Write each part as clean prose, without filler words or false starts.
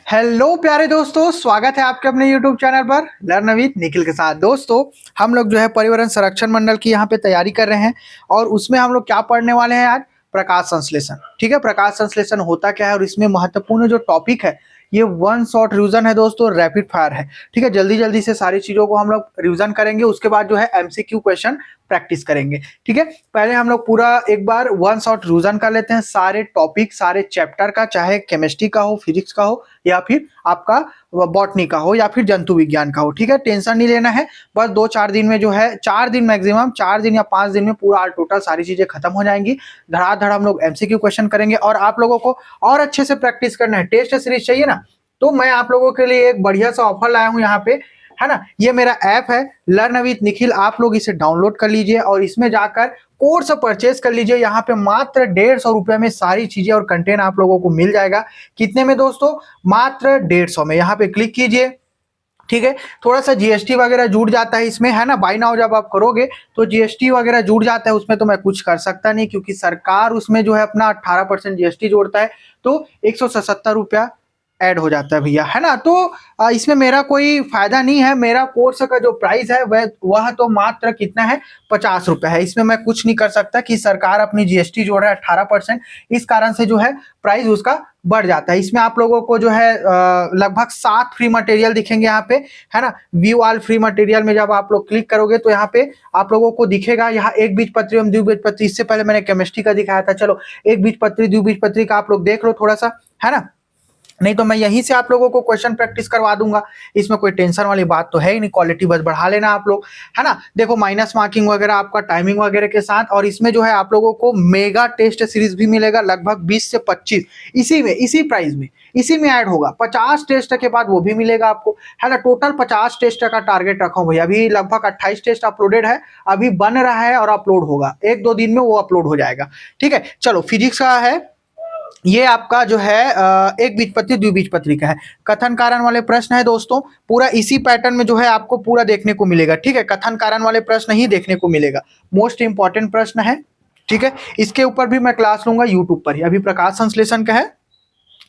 Hello प्यारे दोस्तों, स्वागत है आपके अपने यूट्यूब चैनल पर लर्न विद निखिल के साथ। दोस्तों, हम लोग जो है पर्यावरण संरक्षण मंडल की यहाँ पे तैयारी कर रहे हैं और उसमें हम लोग क्या पढ़ने वाले हैं आज? प्रकाश संश्लेषण। ठीक है, प्रकाश संश्लेषण होता क्या है और इसमें महत्वपूर्ण जो टॉपिक है ये वन शॉट रिवीजन है दोस्तों, रैपिड फायर है। ठीक है, जल्दी जल्दी से सारी चीजों को हम लोग रिवीजन करेंगे, उसके बाद जो है एमसीक्यू क्वेश्चन प्रैक्टिस करेंगे। ठीक है, पहले हम लोग पूरा एक बार वन शॉट रिवीजन कर लेते हैं सारे टॉपिक, सारे चैप्टर का, चाहे केमिस्ट्री का हो, फिजिक्स का हो या फिर आपका बॉटनी का हो या फिर जंतु विज्ञान का हो। ठीक है, टेंशन नहीं लेना है, बस 2-4 दिन में जो है, 4 दिन मैक्सिमम, 4 दिन या 5 दिन में पूरा टोटल सारी चीजें खत्म हो जाएंगी। धड़ाधड़ हम लोग एमसीक्यू क्वेश्चन करेंगे और आप लोगों को और अच्छे से प्रैक्टिस करना है। टेस्ट सीरीज चाहिए ना, तो मैं आप लोगों के लिए एक बढ़िया सा ऑफर लाया हूं यहाँ पे, है ना। ये मेरा ऐप है लर्न विद निखिल, आप लोग इसे डाउनलोड कर लीजिए और इसमें जाकर कोर्स परचेज कर लीजिए। यहाँ पे मात्र 150 रुपए में सारी चीजें और कंटेंट आप लोगों को मिल जाएगा। कितने में दोस्तों? मात्र 150 में। यहाँ पे क्लिक कीजिए। ठीक है, थोड़ा सा जीएसटी वगैरह जुड़ जाता है इसमें, है ना। बाय नाउ जब आप करोगे तो जीएसटी वगैरह जुड़ जाता है उसमें, तो मैं कुछ कर सकता नहीं क्योंकि सरकार उसमें जो है अपना 18% जीएसटी जोड़ता है, तो 177 रुपया ऐड हो जाता है भैया, है ना। तो इसमें मेरा कोई फायदा नहीं है। मेरा कोर्स का जो प्राइस है वह तो मात्र कितना है? 50 रुपए है। इसमें मैं कुछ नहीं कर सकता कि सरकार अपनी जीएसटी जोड़ रहा है 18%, इस कारण से जो है प्राइस उसका बढ़ जाता है। इसमें आप लोगों को जो है लगभग 7 फ्री मटेरियल दिखेंगे यहाँ पे, है ना। व्यू ऑल फ्री मटेरियल में जब आप लोग क्लिक करोगे तो यहाँ पे आप लोगों को दिखेगा यहाँ एक बीजपत्री एवं द्विबीजपत्री। इससे पहले मैंने केमिस्ट्री का दिखाया था, चलो एक बीजपत्री द्विबीजपत्री का आप लोग देख लो थोड़ा सा, है ना। नहीं तो मैं यहीं से आप लोगों को क्वेश्चन प्रैक्टिस करवा दूंगा, इसमें कोई टेंशन वाली बात तो है ही नहीं। क्वालिटी बस बढ़ा लेना आप लोग, है ना। देखो माइनस मार्किंग वगैरह आपका टाइमिंग वगैरह के साथ, और इसमें जो है आप लोगों को मेगा टेस्ट सीरीज भी मिलेगा लगभग 20 से 25, इसी में, इसी प्राइस में, इसी में ऐड होगा। 50 टेस्ट के बाद वो भी मिलेगा आपको, है ना। टोटल 50 टेस्ट का टारगेट रखा हूं भैया। अभी लगभग 28 टेस्ट अपलोडेड है, अभी बन रहा है और अपलोड होगा, 1-2 दिन में वो अपलोड हो जाएगा। ठीक है, चलो फिजिक्स का है, ये आपका जो है एक बीजपत्री द्विबीजपत्री का है। कथन कारण वाले प्रश्न है दोस्तों, पूरा इसी पैटर्न में जो है आपको पूरा देखने को मिलेगा। ठीक है, कथन कारण वाले प्रश्न ही देखने को मिलेगा, मोस्ट इंपॉर्टेंट प्रश्न है। ठीक है, इसके ऊपर भी मैं क्लास लूंगा यूट्यूब पर ही। अभी प्रकाश संश्लेषण का है,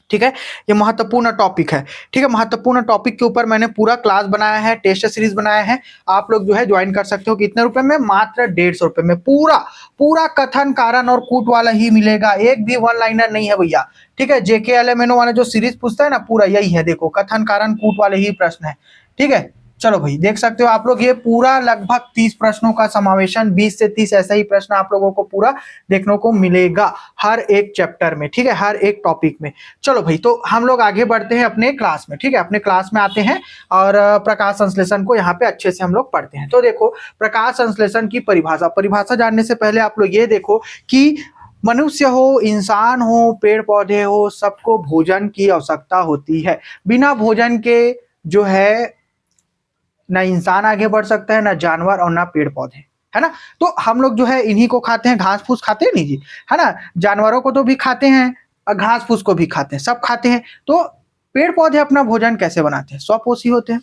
ठीक है, ये महत्वपूर्ण टॉपिक है। ठीक है, महत्वपूर्ण टॉपिक के ऊपर मैंने पूरा क्लास बनाया है, टेस्ट सीरीज बनाया है। आप लोग जो है ज्वाइन कर सकते हो। कितने रुपए में? मात्र 150 रुपए में पूरा पूरा कथन कारण और कूट वाला ही मिलेगा, एक भी वन लाइनर नहीं है भैया। ठीक है, जेके एलएमएनओ वाला जो सीरीज पूछता है ना, पूरा यही है। देखो कथन कारण कूट वाले ही प्रश्न है। ठीक है, चलो भाई देख सकते हो आप लोग, ये पूरा लगभग 30 प्रश्नों का समावेशन, 20 से 30 ऐसा ही प्रश्न आप लोगों को पूरा देखने को मिलेगा हर एक चैप्टर में। ठीक है, हर एक टॉपिक में। चलो भाई, तो हम लोग आगे बढ़ते हैं अपने क्लास में। ठीक है, अपने क्लास में आते हैं और प्रकाश संश्लेषण को यहाँ पे अच्छे से हम लोग पढ़ते हैं। तो देखो, प्रकाश संश्लेषण की परिभाषा, परिभाषा जानने से पहले आप लोग ये देखो कि मनुष्य हो, इंसान हो, पेड़ पौधे हो, सबको भोजन की आवश्यकता होती है। बिना भोजन के जो है ना इंसान आगे बढ़ सकता है, ना जानवर और ना पेड़ पौधे, है ना। तो हम लोग जो है इन्हीं को खाते हैं, घास फूस खाते हैं नहीं जी, है ना। जानवरों को तो भी खाते हैं और घास फूस को भी खाते हैं, सब खाते हैं। तो पेड़ पौधे अपना भोजन कैसे बनाते हैं? स्वपोषी होते हैं।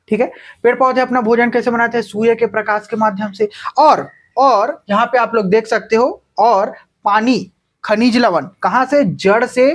ठीक है, पेड़ पौधे अपना भोजन कैसे बनाते हैं? सूर्य के प्रकाश के माध्यम से। और यहाँ पे आप लोग देख सकते हो, और पानी, खनिज लवण कहाँ से? जड़ से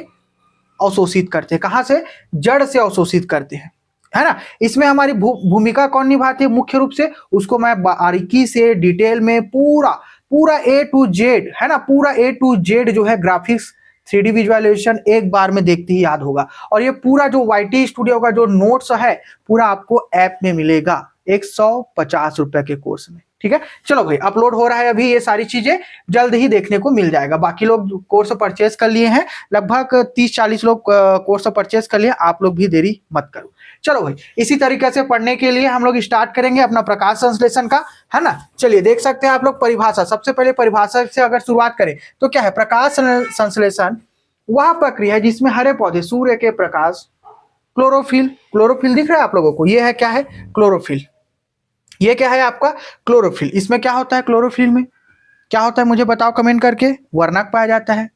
अवशोषित करते हैं। कहाँ से? जड़ से अवशोषित करते हैं, है ना। इसमें हमारी भूमिका कौन निभाती है मुख्य रूप से? उसको मैं बारीकी से डिटेल में पूरा पूरा ए टू जेड, है ना, पूरा ए टू जेड जो है ग्राफिक्स, 3D विजुअलाइजेशन एक बार में देखते ही याद होगा। और ये पूरा जो वाईटी स्टूडियो का जो नोट्स है पूरा आपको ऐप में मिलेगा 150 रुपए के कोर्स में। ठीक है, चलो भाई अपलोड हो रहा है अभी, ये सारी चीजें जल्द ही देखने को मिल जाएगा। बाकी लोग कोर्स परचेज कर लिए हैं, लगभग 30-40 लोग कोर्स परचेज कर लिए, आप लोग भी देरी मत करो। चलो भाई, इसी तरीके से पढ़ने के लिए हम लोग स्टार्ट करेंगे अपना प्रकाश संश्लेषण का, है ना। चलिए देख सकते हैं आप लोग परिभाषा। सबसे पहले परिभाषा से अगर शुरुआत करें तो क्या है? प्रकाश संश्लेषण वह प्रक्रिया है जिसमें हरे पौधे सूर्य के प्रकाश, क्लोरोफिल, क्लोरोफिल दिख रहा है आप लोगों को? ये है क्या है? क्लोरोफिल। ये क्या है आपका? क्लोरोफिल। इसमें क्या होता है? क्लोरोफिल में क्या होता है मुझे बताओ कमेंट करके। वर्णक पाया जाता है,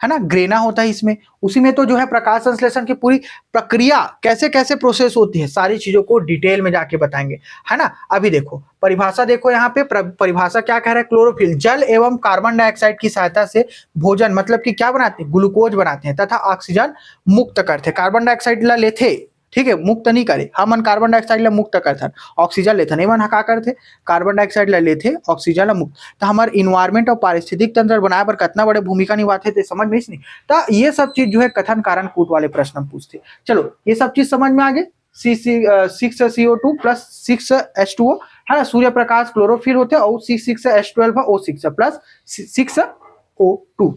है ना, ग्रेना होता है इसमें, उसी में तो जो है प्रकाश संश्लेषण की पूरी प्रक्रिया कैसे कैसे प्रोसेस होती है, सारी चीजों को डिटेल में जाके बताएंगे, है ना। अभी देखो परिभाषा, देखो यहाँ पे परिभाषा क्या कह रहा है, क्लोरोफिल जल एवं कार्बन डाइऑक्साइड की सहायता से भोजन मतलब कि क्या बनाते हैं, ग्लूकोज बनाते हैं तथा ऑक्सीजन मुक्त करते हैं। कार्बन डाइऑक्साइड ला लेथे, ठीक है, मुक्त नहीं करे, हमन कार्बन डाइऑक्साइड ला मुक्त करथन, ऑक्सीजन लेथन, एमन ह का करथे, कार्बन डाइऑक्साइड ला लेथे, ऑक्सीजन ला मुक्त। तो हमार इन्वायरमेंट और पारिस्थितिक तंत्र बनाए बर कितना बड़े भूमिका निभाते थे, समझ में नहीं। तो ये सब चीज जो है कथन कारण कूट वाले प्रश्न पूछते। चलो ये सब चीज समझ में आ गए। C6CO2 प्लस 6H2O, है ना, सूर्य प्रकाश क्लोरोफिल होते हैं, और C6H12 O6 प्लस 6O2,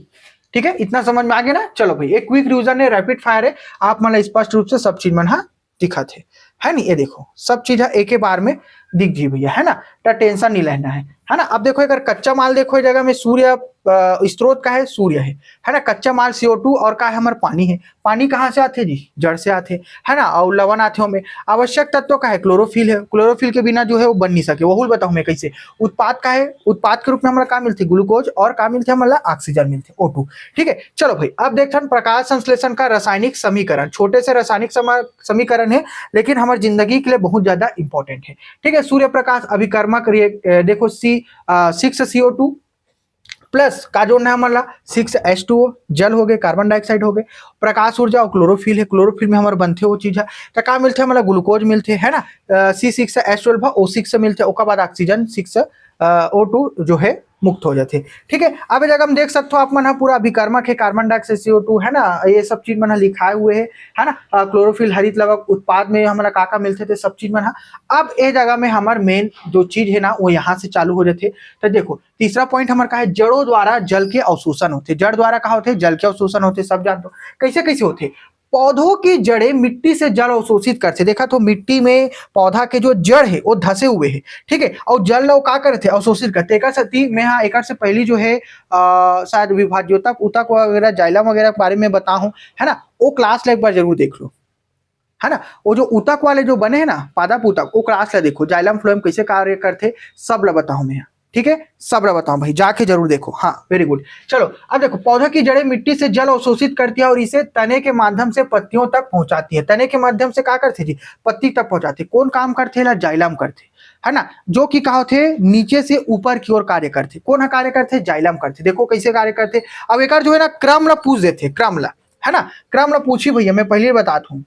ठीक है, इतना समझ में आ गया ना। चलो भाई एक क्विक रिवीजन है, रैपिड फायर है, आप मतलब स्पष्ट रूप से सब चीज मन दिखा थे, है नहीं, ये देखो सब चीज है एक ही बार में दिख जी भैया, है ना, तो टेंशन नहीं लेना है ना। अब देखो अगर कच्चा माल देखो इस जगह में सूर्य स्रोत का है, सूर्य है ना, कच्चा माल CO2 और का है हमारे पानी है, पानी कहाँ से आते जी, जड़ से आते, है ना, और लवण आते में। आवश्यक तत्व का है, क्लोरोफिल है, क्लोरोफिल के बिना जो है वो बन नहीं सके, वो बताऊं मैं कैसे। उत्पाद का है, उत्पाद के रूप में हमारा का मिलती ग्लूकोज, और का मिलते हमारा ऑक्सीजन मिलते O2, ठीक है। चलो भाई अब देखते हैं प्रकाश संश्लेषण का रासायनिक समीकरण, छोटे से रासायनिक समीकरण है लेकिन हमारी जिंदगी के लिए बहुत ज्यादा इंपॉर्टेंट है, ठीक है। सूर्य प्रकाश अभिकर्मक देखो C6CO2 प्लस का जोड़ना है हमारा 6H2O, जल हो गए, कार्बन डाइऑक्साइड हो गए, प्रकाश ऊर्जा और क्लोरोफिल है, क्लोरोफिल में हमारे बनते वो चीज है, तो क्या मिलते हैं हमारा ग्लूकोज मिलते है ना, C6H12 O6 मिलते हैं, बाद ऑक्सीजन 6O2 जो है मुक्त हो जाते, ठीक है। अब जगह हम देख सकते हो आप मन पूरा अभिकर्मक है, कार्बन डाइऑक्साइड CO2, है ना, ये सब चीज मन लिखाए हुए है ना, क्लोरोफिल हरित लवक उत्पाद में हमारा काका मिलते थे, सब चीज मन। अब ये जगह में हमार मेन जो चीज है ना वो यहाँ से चालू हो जाते। तो देखो तीसरा पॉइंट हमारा का है, जड़ों द्वारा जल के अवशोषण होते, जड़ द्वारा कहा होते जल के अवशोषण होते, सब जानते हो कैसे कैसे होते। पौधों की जड़ें मिट्टी से जल अवशोषित करते, देखा तो मिट्टी में पौधा के जो जड़ है वो धसे हुए है, ठीक है, और जल वो का करते अवशोषित करते। एक सती मैं हाँ एक से पहली जो है शायद विभाज्योतक उतक वगैरह जाइलम वगैरह के बारे में बता हूं, है ना, वो क्लास एक बार जरूर देख लो, है ना। वो जो उतक वाले जो बने हैं ना पादप उतक, वो क्लास ला देखो, जाइलम फ्लोएम कैसे कार्य करते सब ला बताऊं मैं, ठीक है, सब ला बताऊं भाई, जाके जरूर देखो, हाँ वेरी गुड। चलो अब देखो पौधे की जड़ें मिट्टी से जल अवशोषित करती है और इसे तने के माध्यम से पत्तियों तक पहुंचाती है, तने के माध्यम से क्या करते जी, पत्ती तक पहुंचाते, कौन काम करते ला, जाइलम करते, है ना, जो कि कहा थे नीचे से ऊपर की ओर कार्य करते, कौन कार्य करते, जाइलम करते। देखो कैसे कार्य करते, अब एक जो है ना क्रम ला पूछ देते, क्रम ला, है ना, क्रम ला पूछी भैया, मैं पहले बताता हूँ,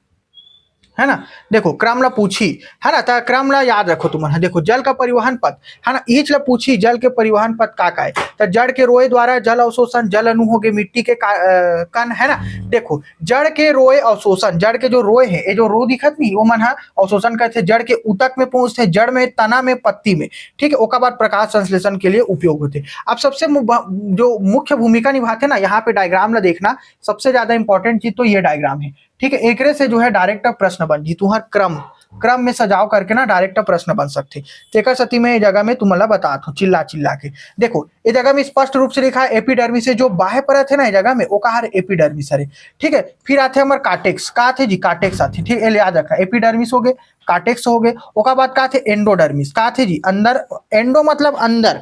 है ना। देखो क्रमला पूछी, है ना, तो क्रमला याद रखो तुम, देखो जल का परिवहन पथ, है ना, ईच ला पूछी जल के परिवहन पथ का है, तो जड़ के रोए द्वारा जल अवशोषण, जल अणु हो गए मिट्टी के कण, है ना। देखो जड़ के रोए अवशोषण, जड़ के जो रोए है, ये जो रो दिखत नहीं वो मन अवशोषण करते, जड़ के उतक में पहुंचते, जड़ में, तना में, पत्ती में, ठीक है, ओका बाद प्रकाश संश्लेषण के लिए उपयोग होते। अब सबसे जो मुख्य भूमिका निभाते ना, यहाँ पे डायग्राम ला देखना, सबसे ज्यादा इंपॉर्टेंट चीज तो ये डायग्राम है, ठीक है, एकरे से जो है डायरेक्ट प्रश्न बन जी, तुम्हार क्रम क्रम में सजाव करके ना डायरेक्ट प्रश्न बन सकते। तेकर सती में ये जगह में तुम्हारा बताता हूँ चिल्ला चिल्ला के। देखो ये जगह में स्पष्ट रूप से लिखा है एपिडर्मिस से जो बाह्य परत है ना ये जगह में वो कहा एपिडर्मिस है, ठीक है। फिर आते हमारे कार्टेक्स, का थे जी, कार्टेक्स आते, ठीक है, याद रखा, एपिडर्मिस हो गए, कार्टेक्स हो गए, ओका बाद का थे एंडोडर्मिस, का थे जी अंदर, एंडो मतलब अंदर,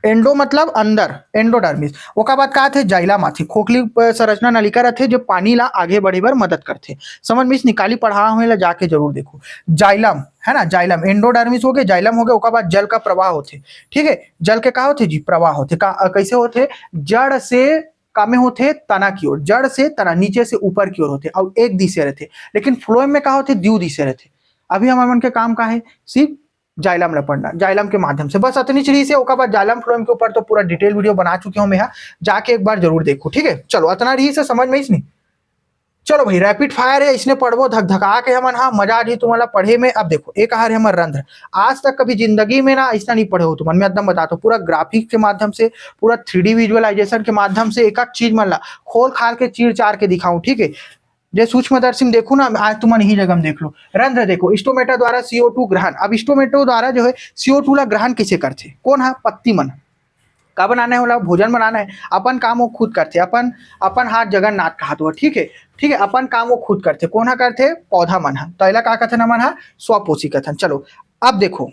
एंडो मतलब अंदर, एंडोडर्मिस, ओका बाद का थे जाइलम आथे, खोखली संरचना नलिका रहते जो पानी ला आगे बढ़े बर मदद करते, समझ में निकाली पढ़ा हुए ला जाके जरूर देखो। जाइलम, है ना, जाइलम, एंडोडर्मिस हो गए, जाइलम हो गए, ओका बाद जल का प्रवाह होते, ठीक है, जल के का होते जी, प्रवाह होते, कैसे होते, जड़ से का में होते तना की ओर, जड़ से तना नीचे से ऊपर की ओर होते, और एक दिशा रहते, लेकिन फ्लोएम में का होते द्विदिश दिशा रहते। अभी हमारे मन के काम का है सिर्फ जाइलम ला पढ़ना, जाइलम के माध्यम से, बस अतनी चीज से, ओका बाद जाइलम फ्लोएम के ऊपर तो पूरा डिटेल वीडियो बना चुके हूं मैं यहाँ, जाके एक बार जरूर देखो, ठीक है। चलो अतना रही से समझ में इसने। चलो भाई रैपिड फायर है, इसने पढ़वो धक धका के हमन, हाँ मजा आ रही तुम्हारा पढ़े में। अब देखो एक आहार है हमारे रंध्र, आज तक कभी जिंदगी में ना ऐसा नहीं पढ़े हो तुम, मैं एकदम बताता हूँ, पूरा ग्राफिक्स के माध्यम से, पूरा 3D विजुअलाइजेशन के माध्यम से एक एक चीज मन ला खोल खाल के चीर चार के दिखाऊं, ठीक है। जे सूक्ष्मदर्शी में देखो ना, आज तुम ही जगह में देख लो, रंध्र देखो, स्टोमेटा द्वारा CO2 ग्रहण, अब स्टोमेटो द्वारा जो है CO2 ला ग्रहण कैसे करते, कौन है, पत्ती मन, का बनाना है वाला भोजन बनाना है, अपन काम वो खुद करते, अपन अपन हाथ जगन्नाथ कहा तो, ठीक है, ठीक है, अपन काम वो खुद करते, कौन करते, पौधा मन है, तो का कथन मन है स्वपोषी कथन। चलो अब देखो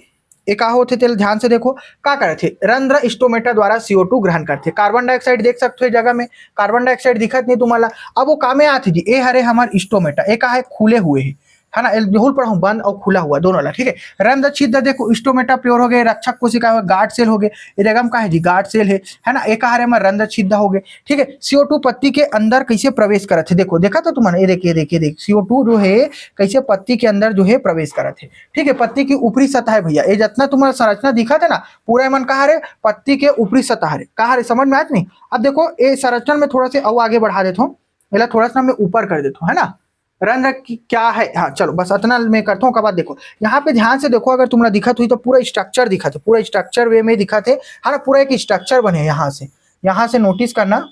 ये का होते थे, ध्यान से देखो का करे थे, रंध्र स्टोमेटा द्वारा CO2 ग्रहण करते। कार्बन डाइऑक्साइड देख सकते हो जगह में, कार्बन डाइऑक्साइड दिखत नहीं तुम्हारा। अब वो कामे आते जी, ए हरे हमारे स्टोमेटा, एक है खुले हुए है ना, जोहुल पर हूँ बंद और खुला हुआ दोनों वाला, ठीक है। रंध्र छिद्र देखो, स्टोमेटा प्योर हो गए, रक्षक कोशिका हो, गार्ड सेल हो गए, ये जगह में का है जी, गार्ड सेल है ना। एक हरे में रंध्र छिद्र हो गए, ठीक है। CO2 पत्ती के अंदर कैसे प्रवेश करे थे, देखो देखा था तुम्हारा, ये देखिए देखिए देख, CO2 जो है कैसे पत्ती के अंदर जो है प्रवेश करे थे, ठीक है। पत्ती की ऊपरी सतह है भैया, ये जितना तुम्हारा संरचना दिखा था ना, पूरा मन कहा रे पत्ती के ऊपरी सतह है, कहा रे, समझ में आया नहीं। अब देखो ये संरचना में थोड़ा से और आगे बढ़ा देता हूँ, थोड़ा सा मैं ऊपर कर देता हूँ, है ना। रंध्र की क्या है, हाँ चलो बस इतना मैं करता हूँ। बाद देखो यहाँ पे ध्यान से देखो, अगर तुम्हारा दिखत हुई तो पूरा स्ट्रक्चर दिखा थे, पूरा स्ट्रक्चर वे में दिखा थे, है ना। पूरा एक स्ट्रक्चर बने, यहाँ से नोटिस करना,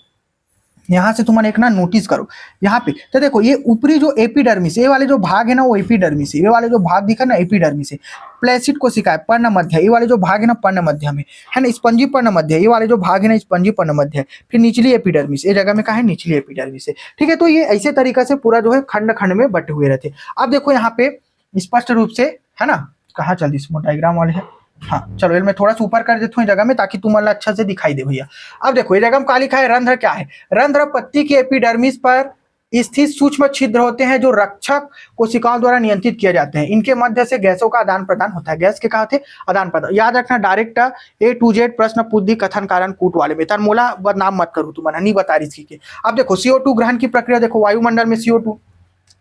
यहाँ से तुम्हारे एक ना नोटिस करो यहाँ पे, तो देखो ये ऊपरी जो एपिडर्मिस, ये वाले जो भाग है ना वो एपिडर्मिस है, ये वाले जो भाग दिखा ना एपिडर्मिस है। प्लेसिड कोशिका है पर्ण मध्य, ये वाले जो भाग है ना पर्ण मध्य में, है ना। स्पंजी पर्ण मध्य, ये वाले जो भाग है ना स्पंजी पर्ण मध्य है। फिर निचली एपिडर्मिस, ये जगह में कहा है निचली एपिडर्मिस है, ठीक है। तो ये ऐसे तरीका से पूरा जो है खंड खंड में बटे हुए रहते। अब देखो यहाँ पे स्पष्ट रूप से, है ना, कहाँ चल दिस डायग्राम वाले है, हाँ चलो ये मैं थोड़ा सा ऊपर कर देता हूँ जगह में, ताकि तुम्हारा अच्छा से दिखाई दे भैया। अब देखो ये जगह में क्या लिखा है, रंध्र क्या है, रंध्र पत्ती के एपिडर्मिस पर स्थित सूक्ष्म छिद्र होते हैं जो रक्षक कोशिकाओं द्वारा नियंत्रित किए जाते हैं। इनके मध्य से गैसों का आदान प्रदान होता है। गैस के कहा थे आदान प्रदान, याद रखना डायरेक्ट A to Z प्रश्न बुद्धि कथन कारण कूट वाले में, मोला बदनाम मत करूँ तुम्हारा, नहीं बता रही थी। अब देखो CO2 ग्रहण की प्रक्रिया देखो, वायुमंडल में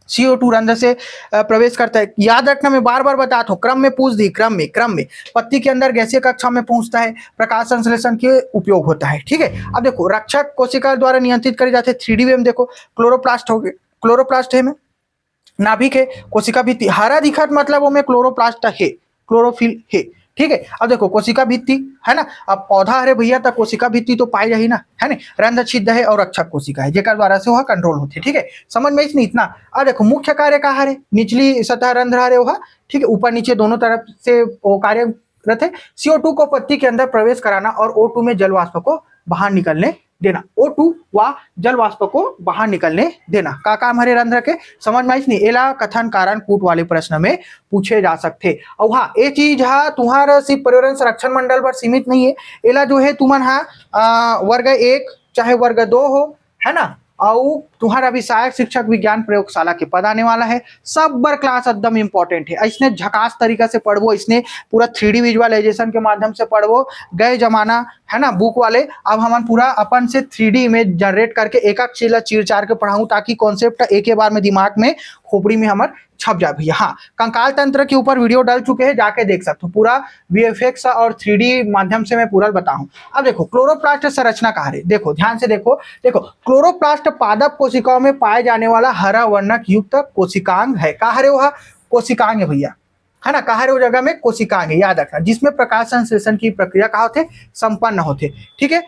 CO2 रंध्र से प्रवेश करता है। याद रखना मैं बार बार बताता हूँ, क्रम में पूछ दी, क्रम में पत्ती के अंदर गैसीय कक्षा में पहुंचता है, प्रकाश संश्लेषण के उपयोग होता है, ठीक है। अब देखो रक्षक कोशिका द्वारा नियंत्रित करे जाते हैं। 3D वे में देखो क्लोरोप्लास्ट हो गए, क्लोरोप्लास्ट है में नाभिक है, कोशिका भित्ति, हरा दिखत मतलब वो में क्लोरोप्लास्ट है, क्लोरोफिल है, ठीक है। अब देखो कोशिका भित्ति, है ना। अब पौधा है भैया, तो कोशिका भित्ति तो पाई जाही ना, है ना। रंध्र छिद्र है और रक्षक कोशिका है, जेकर द्वारा से वह कंट्रोल होते, ठीक है। समझ में इसने इतना। अब देखो मुख्य कार्य कहा है, निचली सतह रंध्र है वह, ठीक है, ऊपर नीचे दोनों तरफ से वो कार्य रहते। CO2 को पत्ती के अंदर प्रवेश कराना और O2 में जल वाष्प को बाहर निकलने देना, O2 व जल वाष्प को बाहर निकलने देना का काम हरे रंध्र के। समझ में नहीं, एला कथन कारण कूट वाले प्रश्न में पूछे जा सकते। और हाँ ये चीज तुम्हारा सिर्फ पर्यावरण संरक्षण मंडल पर सीमित नहीं है, एला जो है तुम्हारा वर्ग 1 चाहे वर्ग 2 हो, है ना, और तुम्हारा अभी सहायक शिक्षक विज्ञान प्रयोगशाला के पद आने वाला है। सब बर क्लास एकदम इंपॉर्टेंट है, इसने झकास तरीका से पढ़वो, इसने पूरा 3D विजुअलाइजेशन के माध्यम से पढ़वो। गए जमाना, है ना, बुक वाले, अब हम पूरा अपन से 3D इमेज जनरेट करके एक एक चीज चीर चार के पढ़ाऊं, ताकि कॉन्सेप्ट एक ही बार में दिमाग में खोपड़ी में हमारे छप जाए भैया। हाँ कंकाल तंत्र के ऊपर वीडियो डाल चुके हैं, जाके देख सकते हो, पूरा VFX और 3D माध्यम से मैं पूरा बताऊं। अब देखो क्लोरोप्लास्ट संरचना कहा है, देखो ध्यान से देखो क्लोरोप्लास्ट पादप कोशिकाओं में पाए जाने वाला हरा वर्णक युक्त कोशिकांग है। कहा है वह कोशिकांग है भैया, है ना, कहा वो जगह में कोशिकांग है, याद रखना, जिसमें प्रकाश संश्लेषण की प्रक्रिया कहा होते संपन्न होते, ठीक है।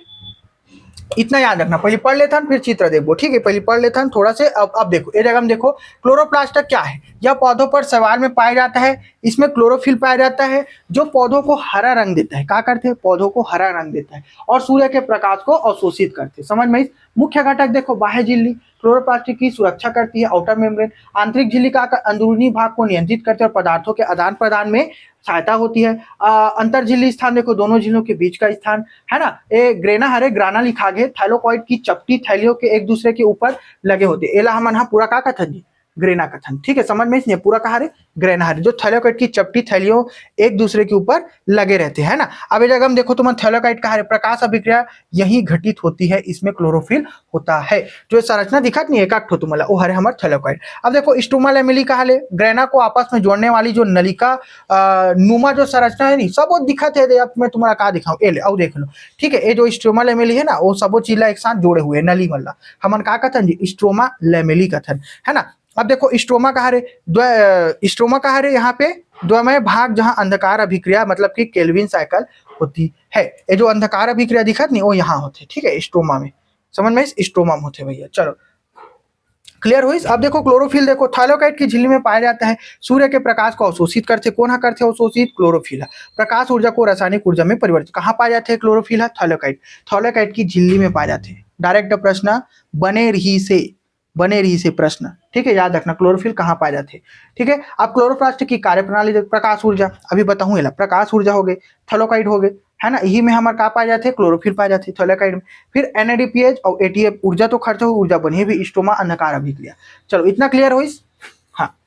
इतना याद रखना, पहले पढ़ लेता फिर चित्र देखो, ठीक है, पहले पढ़ लेता थोड़ा से। अब देखो ये जगह में देखो क्लोरोप्लास्ट क्या है, यह पौधों पर शैवाल में पाया जाता है। इसमें क्लोरोफिल पाया जाता है जो पौधों को हरा रंग देता है। क्या करते हैं, पौधों को हरा रंग देता है और सूर्य के प्रकाश को अवशोषित करते हैं। समझ में। मुख्य घटक देखो, बाह्य झिल्ली क्लोरोप्लास्ट की सुरक्षा करती है, आउटर मेम्ब्रेन। आंतरिक झिल्लिका का अंदरूनी भाग को नियंत्रित करते हैं और पदार्थों के आदान प्रदान में सहायता होती है। अंतर झिल्ली स्थान देखो, दोनों झिल्लियों के बीच का स्थान, है ना। ये ग्रेना हरे ग्राना लिखा गया, थाइलोकॉइड की चपटी थैलियों के एक दूसरे के ऊपर लगे होते। एला हमन हा पूरा का कथन जी ग्रेना कथन, ठीक है, समझ में इसलिए पूरा कहा रे ग्रेना हरे, जो थैलोकाइट की चपटी थैलियों एक दूसरे के ऊपर लगे रहते हैं ना। अब ये जगह हम देखो तुम थैलोकाइट कहा रे, प्रकाश अभिक्रिया यही घटित होती है, इसमें क्लोरोफिल होता है। जो संरचना दिखा नहीं एक तुम्हारा वो हरे हमारे थैलोकाइट। अब देखो स्टोमा लैमेली कहा ले, ग्रेना को आपस में जोड़ने वाली जो नलिका नुमा जो संरचना है नहीं, सब वो दिखत है। अब मैं तुम्हारा कहा दिखाऊं, ए ले आओ देख लो, ठीक है। ये जो स्ट्रोमा लैमेली है ना, वो सब चीला एक साथ जोड़े हुए नली मल्ला, हमन का कथन जी स्ट्रोमा लैमेली कथन, है ना। अब देखो स्ट्रोमा कहा रे, स्ट्रोमा कहा रे, यहाँ पे द्वमय भाग जहां अंधकार अभिक्रिया मतलब कि केल्विन साइकिल होती है। ये जो अंधकार अभिक्रिया दिखत नहीं वो यहाँ होते, ठीक है, स्ट्रोमा में। समझ में, स्ट्रोमा में होते भैया। चलो क्लियर हुई। अब देखो क्लोरोफिल देखो, थाइलोकाइट की झिल्ली में पाया जाता है, सूर्य के प्रकाश को अवशोषित करते। कौन करते अवशोषित, क्लोरोफिल। प्रकाश ऊर्जा को रासायनिक ऊर्जा में परिवर्तित। कहाँ पाए जाते हैं क्लोरोफिल, थाइलोकाइट, थाइलोकाइट की झिल्ली में पाए जाते हैं। डायरेक्ट प्रश्न बने रही से, बने रही से प्रश्न, ठीक है, याद रखना क्लोरोफिल कहाँ पाए जाते, ठीक है। अब क्लोरोप्लास्ट की कार्यप्रणाली देख, प्रकाश ऊर्जा अभी बताऊँ, ये प्रकाश ऊर्जा हो गई, थैलोकाइड हो गए, है ना, यही में हमारे कहाँ पाए जाते हैं, क्लोरोफिल पाए जाते हैं थैलोकाइड में। फिर NADPH और ATF ऊर्जा तो खर्च हो, ऊर्जा बनी भी स्टोमा अंधकार अभिक्रिया। चलो इतना क्लियर हो इस, हाँ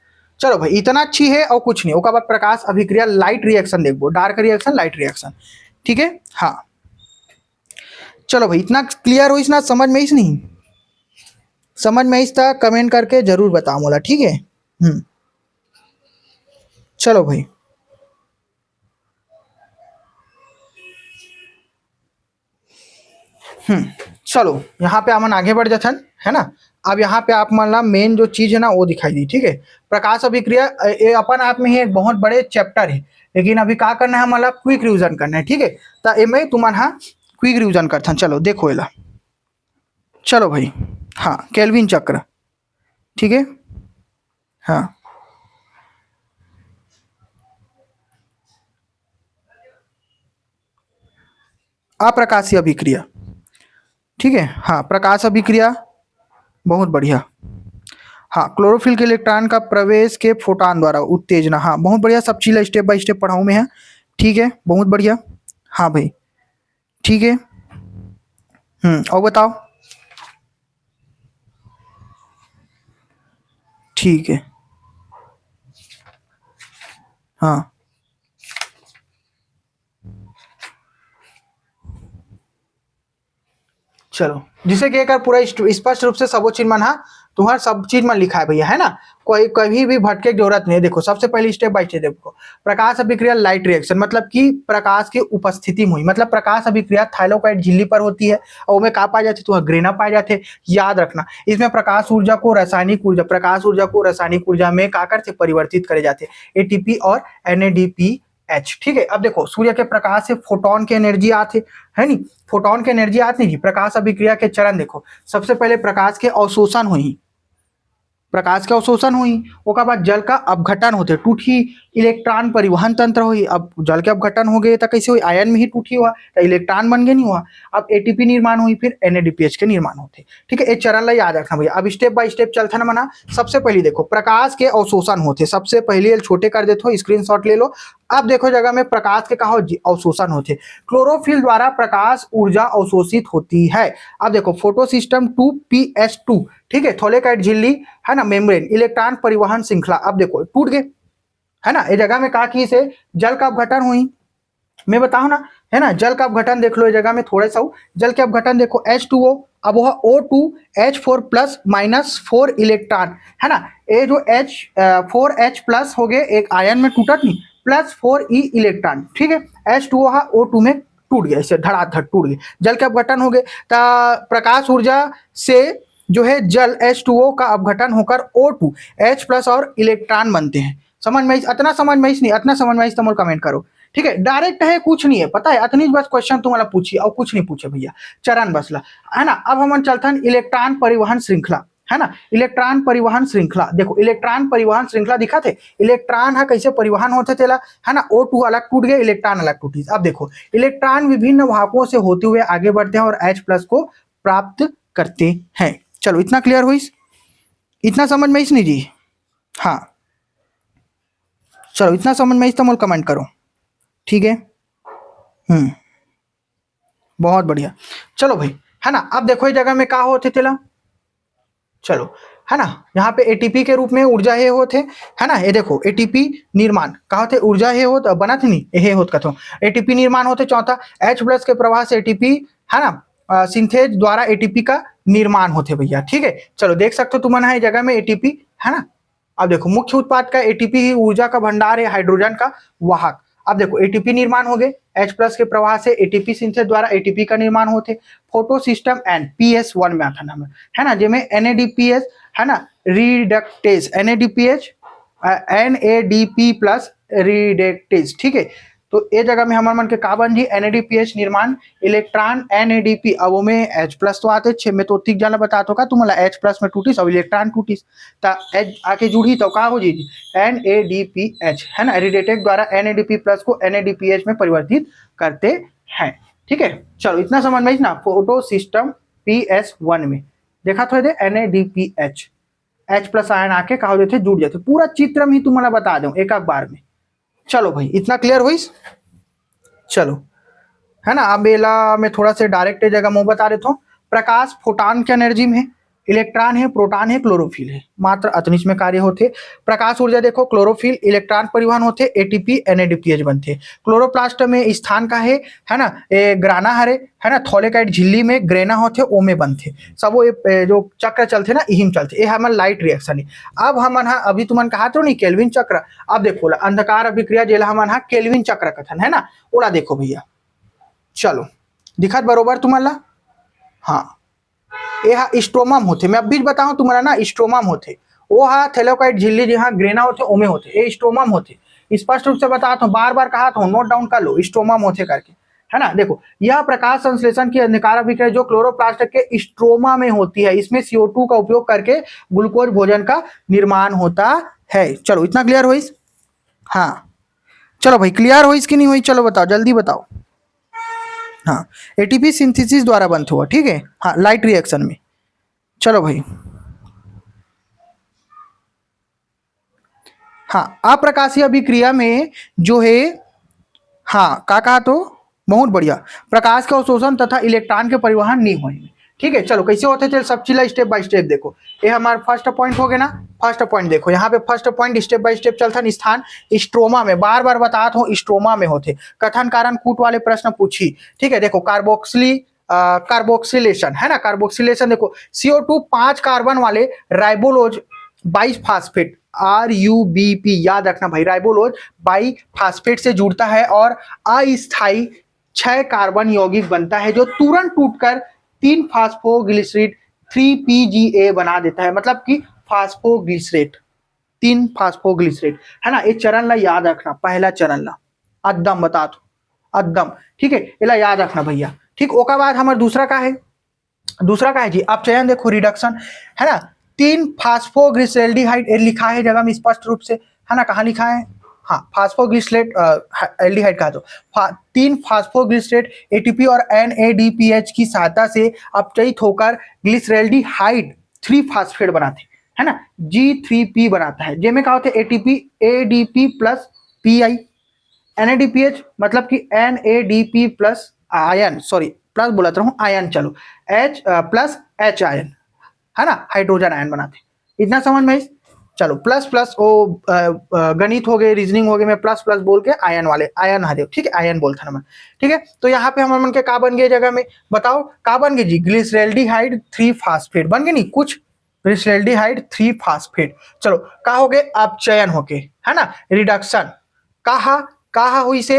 चलो भाई इतना अच्छी है और कुछ नहीं। उसके बाद प्रकाश अभिक्रिया लाइट रिएक्शन देखो, डार्क रिएक्शन लाइट रिएक्शन, ठीक है। हाँ चलो भाई इतना क्लियर हो इस ना, समझ में इस नहीं, समझ में इस था कमेंट करके जरूर बताओ मोला, ठीक है। चलो भाई चलो यहाँ पे अपन आगे बढ़ जाथन, है ना। अब यहाँ पे आप मान ला मेन जो चीज है ना वो दिखाई दी, ठीक है। प्रकाश अभिक्रिया ये अपन आप में ही एक बहुत बड़े चैप्टर है, लेकिन अभी क्या करना है हमारा, क्विक रिविजन करना है, ठीक है। तो ये मैं तुम्हारा क्विक रिविजन करथन, चलो देखो एला। चलो भाई हाँ केल्विन चक्र, ठीक है। हाँ अप्रकाशीय अभिक्रिया, ठीक है। हाँ प्रकाश अभिक्रिया बहुत बढ़िया। हाँ क्लोरोफिल के इलेक्ट्रॉन का प्रवेश के फोटोन द्वारा उत्तेजना, हाँ बहुत बढ़िया, सब चीज़ स्टेप बाय स्टेप पढ़ाऊँ में है, ठीक है, बहुत बढ़िया। हाँ भाई ठीक है। और बताओ। ठीक है। हाँ चलो जिसे कि एक पूरा स्पष्ट रूप से सबो चीज मन, हाँ तुम्हारा सब चीज में लिखा है भैया, है ना, कोई कभी भी भटके की जरूरत नहीं है। देखो सबसे पहले स्टेप बाय स्टेप देखो, प्रकाश अभिक्रिया लाइट रिएक्शन, मतलब कि प्रकाश की उपस्थिति में हुई, मतलब प्रकाश अभिक्रिया थाइलोकाइड झिल्ली पर होती है और में कहा पाए जाते, तो ग्रेना पाए जाते। याद रखना इसमें प्रकाश ऊर्जा को रासायनिक ऊर्जा, प्रकाश ऊर्जा को रासायनिक ऊर्जा में काकर से परिवर्तित करे जाते, ATP और NADPH, ठीक है। अब देखो सूर्य के प्रकाश से फोटोन की एनर्जी आती है नी, फोटोन की एनर्जी आती नहीं। प्रकाश अभिक्रिया के चरण देखो, सबसे पहले प्रकाश के अवशोषण हुई, प्रकाश के अवशोषण हुई, ओकर बाद जल का अपघटन होते, टूटी इलेक्ट्रॉन परिवहन तंत्र हुई। अब जल के अपघटन हो गए तो कैसे हुई, आयन में ही टूटी हुआ तो इलेक्ट्रॉन बन गए नहीं हुआ। अब ATP निर्माण हुई, फिर NADPH के निर्माण होते, ठीक है। एक चरण ला याद रखना भैया। अब स्टेप बाय स्टेप चलता ना मना, सबसे पहले देखो प्रकाश के अवशोषण होते, सबसे पहले छोटे कर देते हो, स्क्रीनशॉट ले लो। अब देखो जगह में प्रकाश के कहा अवशोषण होते, क्लोरोफिल द्वारा प्रकाश ऊर्जा अवशोषित होती है। अब देखो फोटो सिस्टम 2PS2, ठीक है, थैलेकाइड झिल्ली, है ना, मेम्ब्रेन, इलेक्ट्रॉन परिवहन श्रृंखला। अब देखो टूट गए, है ना, ये जगह में कहा कि से जल का अपघटन हुई, मैं बताऊं ना, है ना, जल का अपघटन देख लो, इस जगह में थोड़ा सा जल के अपघटन देखो, H2O, अब वह O2H4 प्लस माइनस 4 इलेक्ट्रॉन, है ना, ये जो H4H प्लस हो गए, एक आयन में टूटत नहीं, प्लस 4E इलेक्ट्रॉन, ठीक है। H2O O2 में टूट गया, इसे धड़ाधड़ टूट गए, जल के अपघटन हो गए। प्रकाश ऊर्जा से जो है जल H2O का अपघटन होकर O2H प्लस और इलेक्ट्रॉन बनते हैं। समझ में, इतना समझ में नहीं, इतना समझ में तो कमेंट करो, ठीक है। डायरेक्ट है, कुछ नहीं है, पता है, इतनी बस क्वेश्चन तुम्हारा पूछिए और कुछ नहीं पूछे भैया, चरण बसला, है ना। अब हम चलते हैं इलेक्ट्रॉन परिवहन श्रृंखला, है ना, इलेक्ट्रॉन परिवहन श्रृंखला देखो, इलेक्ट्रॉन परिवहन श्रृंखला दिखा थे, इलेक्ट्रॉन है कैसे परिवहन होते थे, है ना, O2 अलग टूट गए, इलेक्ट्रॉन अलग टूटी। अब देखो इलेक्ट्रॉन विभिन्न वाहकों से होते हुए आगे बढ़ते हैं और H प्लस को प्राप्त करते हैं। चलो इतना क्लियर हुई, इतना समझ में नहीं जी, हाँ चलो इतना समझ में तो मोल कमेंट करो, ठीक है। बहुत बढ़िया। चलो भाई, है ना, अब देखो इस जगह में क्या होते तेला, चलो, है ना, यहाँ पे ATP के रूप में ऊर्जा हे होते, है ना, ये देखो ATP निर्माण कहा होते, ऊर्जा हे होत बना थे नहीं, हे होत कथो ATP निर्माण होते। चौथा H प्लस के प्रवाह से ATP, है ना, सिंथेज द्वारा ATP का निर्माण होते भैया, ठीक है। चलो देख सकते हो तुम है जगह में ATP, है ना। अब देखो मुख्य उत्पाद का ATP ही ऊर्जा का भंडार है, हाइड्रोजन का वाहक। अब देखो ATP निर्माण हो गए, H प्लस के प्रवाह से ATP सिंथेज द्वारा ATP का निर्माण होते। फोटो सिस्टम एंड PS1 में आता नाम, है ना, जिसमें NADPH, है ना, रिडक्टेज, NADP प्लस रिडक्टेज, ठीक है। तो ये जगह में हमारे मन के का बन जी, NADPH निर्माण, इलेक्ट्रॉन NADP, अब में H प्लस तो आते छे, में तो ठीक जाना बता तो का तुम्हारा H प्लस में टूटीस और इलेक्ट्रॉन टूटीस, ता H आके जुड़ी तो का हो जी NADPH, है ना, रिडेटेक द्वारा NADP प्लस को NADPH में परिवर्तित करते हैं, ठीक है। चलो इतना समझ में ना, फोटो सिस्टम PS1 में, देखा थोड़े दे NADPH H प्लस आयन आके का हो जाते जुड़ जाते, पूरा चित्र में ही तुम्हारा बता दूं एक बार में। चलो भाई इतना क्लियर हुई। चलो है ना, अब एला में थोड़ा सा डायरेक्ट जगह मैं बता देता हूँ। प्रकाश फोटान के एनर्जी में है, इलेक्ट्रॉन है, प्रोटॉन है, क्लोरोफिल है, मात्र अतनिश में कार्य होते। प्रकाश ऊर्जा देखो क्लोरोफिल, इलेक्ट्रॉन परिवहन होते, ATP NADPH बनते। क्लोरोप्लास्ट में स्थान का है ना, ग्राना हरे है ना, थॉलेकाइट झिल्ली में ग्रेना होते, ओ में बनते सब वो जो चक्र चलते ना इहिम चलते, ये हमारा लाइट रिएक्शन है। अब हमन अभी तुमन कहा तो नहीं केल्विन चक्र, अब देखो अंधकार अभिक्रिया जेला हमन केल्विन चक्र कथन है ना, ओला देखो भैया। चलो दिखत बरोबर तुम्हारा। हाँ ये स्ट्रोमम होते, मैं अब भी बताऊं तुम्हारा ना, स्ट्रोमम होते वो थैलेकोइड झिल्ली जहाँ ग्रेना होते ओमे होते, ये स्ट्रोमम होते। स्पष्ट रूप से बताता हूँ, बार बार कहा था, नोट डाउन कर लो, स्ट्रोमम होते करके है ना। देखो यह प्रकाश संश्लेषण की अंधकार अभिक्रिया जो क्लोरोप्लास्ट के स्ट्रोमा में होती है, इसमें CO2 का उपयोग करके ग्लूकोज भोजन का निर्माण होता है। चलो इतना क्लियर हुई। हाँ चलो भाई क्लियर हुई कि नहीं हुई, चलो बताओ जल्दी बताओ। हाँ ATP सिंथेसिस द्वारा बनते हुआ, ठीक है। हाँ लाइट रिएक्शन में। चलो भाई हाँ अप्रकाशीय अभिक्रिया में जो है, हाँ का कहा तो बहुत बढ़िया, प्रकाश का अवशोषण तथा इलेक्ट्रॉन के परिवहन नहीं होंगे, ठीक है। चलो कैसे होते थे सब चीज स्टेप बाय स्टेप देखो। ये हमारा फर्स्ट पॉइंट हो गया ना, फर्स्ट पॉइंट देखो यहाँ पे first point step by step चलता है। स्थान स्ट्रोमा में, बार बार बताता हूँ स्ट्रोमा में होते। कथन कारण कूट वाले प्रश्न पूछी, ठीक है। देखो कार्बोक्सिलेशन है ना, कार्बोक्सिलेशन देखो CO2 5 कार्बन वाले राइबोलोज बाइफास्फेट RUBP याद रखना भाई, राइबोलोज बाइफास्फेट से जुड़ता है और अस्थायी 6 कार्बन यौगिक बनता है जो तुरंत टूटकर 3 फास्फोग्लिसरेट 3PGA बना देता है, मतलब कि फास्फोग्लिसरेट 3 फास्फोग्लिसरेट है ना। ये चरण ला याद रखना, पहला चरण ला अद्दम बता दो, अद्दम, ठीक है, इला याद रखना भैया, ठीक। ओका बाद हमारा दूसरा का है, दूसरा का है जी अपचयन, देखो रिडक्शन है ना। 3 फास्फोग्लिसरेल्डिहाइड लिखा है जगह में स्पष्ट रूप से है ना, कहाँ लिखा है, हाँ फास्फोग्लिसरेट एल्डिहाइड का, तो 3 फास्फोग्लिसरेट ATP और NADPH की सहायता से अपचयित होकर ग्लिसरेल्डिहाइड 3 फास्फेट बनाते है ना, G3P बनाता है, जिसमें क्या होते हैं ATP ADP plus PI, NADPH मतलब कि NADP plus ion, sorry plus बोला था हूँ आयन, चलो H प्लस H आयन है ना, हाइड्रोजन आयन बनाते, इतना समझ में। चलो प्लस प्लस वो गणित हो गए, रीजनिंग हो गए, मैं प्लस प्लस बोल के आयन वाले आयन हदेव, ठीक है, आयन बोलता ना मैं, ठीक है। तो यहाँ पे हम मन के का बन गए जगह में, बताओ का बन गए जी, ग्लिसरेल्डिहाइड 3 फास्फेट बन गए, नहीं कुछ ग्लिसरेल्डिहाइड 3 फास्फेट। चलो का हो गए अपचयन होके है ना, रिडक्शन कहा कहा हुई से